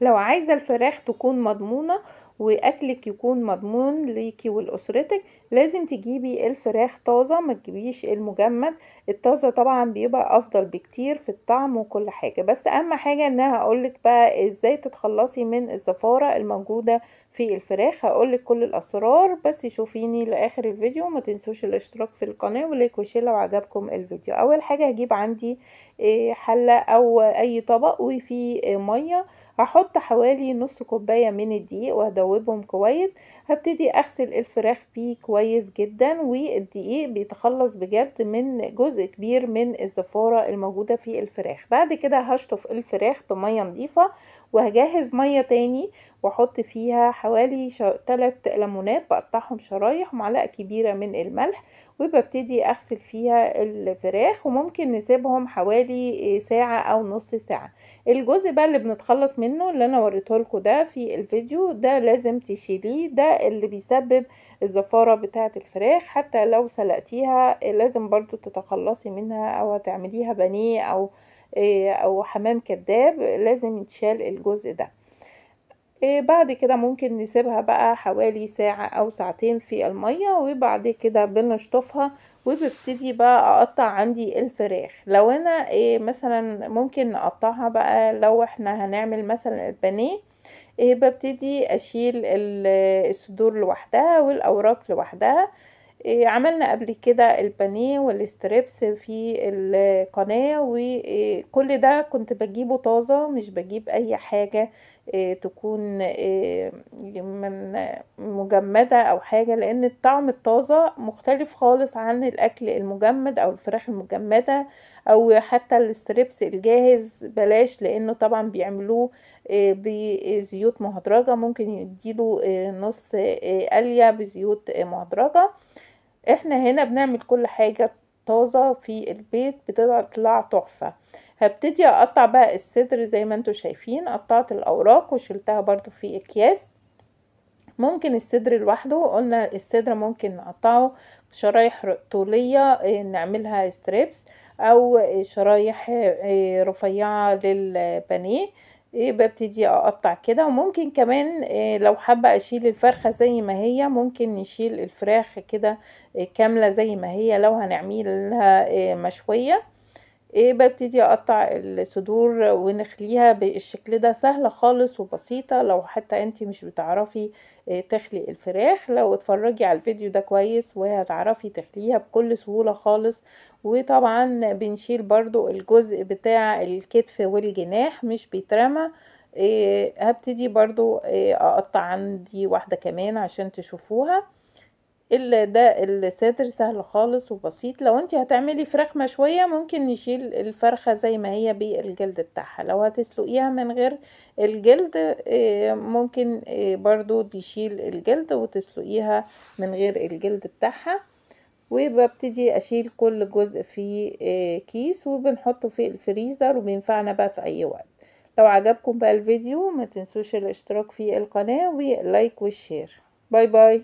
لو عايزة الفراخ تكون مضمونة واكلك يكون مضمون ليكي ولأسرتك، لازم تجيبي الفراخ طازة، ما تجيبيش المجمد. الطازة طبعا بيبقى افضل بكتير في الطعم وكل حاجة، بس اهم حاجة انها هقولك بقى ازاي تتخلصي من الزفارة الموجودة في الفراخ. هقولك كل الاسرار، بس شوفيني لاخر الفيديو. ما تنسوش الاشتراك في القناة ولايك وشير لو عجبكم الفيديو. اول حاجة هجيب عندي حلة او اي طبق وفيه مية. هحط حوالي نص كوباية من الدقيق وهدوبهم كويس. هبتدي اغسل الفراخ بيه كويس جدا، والدقيق بيتخلص بجد من جزء كبير من الزفارة الموجودة في الفراخ. بعد كده هشطف الفراخ بمية نظيفة، وهجهز مية تاني واحط فيها حوالي 3 ليمونات بقطعهم شرايح ومعلقة كبيرة من الملح، وببتدي اغسل فيها الفراخ. وممكن نسيبهم حوالي ساعة او نص ساعة. الجزء بقى اللي بنتخلص منه اللي انا وريته لكم ده في الفيديو ده لازم تشيليه، ده اللي بيسبب الزفارة بتاعة الفراخ. حتى لو سلقتيها لازم برضو تتخلصي منها، او هتعمليها بانيه او حمام كداب، لازم يتشال الجزء ده. بعد كده ممكن نسيبها بقى حوالي ساعة او ساعتين في المية، وبعد كده بنشطفها. وببتدي بقى اقطع عندي الفراخ. لو انا مثلا ممكن نقطعها بقى لو احنا هنعمل مثلا البانيه. ببتدي اشيل الصدور لوحدها والاوراق لوحدها. عملنا قبل كده البانيه والستريبس في القناة، وكل ده كنت بجيبه طازة، مش بجيب اي حاجة تكون من مجمدة او حاجة، لان الطعم الطازة مختلف خالص عن الاكل المجمد او الفراخ المجمدة، او حتى الستريبس الجاهز بلاش، لانه طبعا بيعملوه بزيوت مهدرجة، ممكن يديله نص قلية بزيوت مهدرجة. احنا هنا بنعمل كل حاجة طازة في البيت بتطلع تحفة. هبتدي اقطع بقى الصدر زي ما انتوا شايفين، قطعت الاوراق وشلتها برضو في اكياس. ممكن الصدر لوحده، قلنا الصدر ممكن نقطعه شرايح طولية نعملها ستريبس، او شرايح رفيعة للبانيه. ببتدي اقطع كده. وممكن كمان لو حابة اشيل الفرخة زي ما هي، ممكن نشيل الفراخ كده كاملة زي ما هي لو هنعملها مشوية. ببتدي اقطع الصدور ونخليها بالشكل ده، سهلة خالص وبسيطة لو حتى انتي مش بتعرفي تخلي الفراخ. لو اتفرجي على الفيديو ده كويس وهتعرفي تخليها بكل سهولة خالص. وطبعا بنشيل برضو الجزء بتاع الكتف والجناح مش بيترمى. هبتدي برضو اقطع عندي واحدة كمان عشان تشوفوها. ده الصدر سهل خالص وبسيط. لو انت هتعملي فراخ مشوية ممكن نشيل الفرخة زي ما هي بالجلد بتاعها. لو هتسلقيها من غير الجلد ممكن برضو تشيل الجلد وتسلقيها من غير الجلد بتاعها. وببتدي اشيل كل جزء في كيس وبنحطه في الفريزر، وبينفعنا بقى في اي وقت. لو عجبكم بقى الفيديو ما تنسوش الاشتراك في القناة واللايك والشير. باي باي.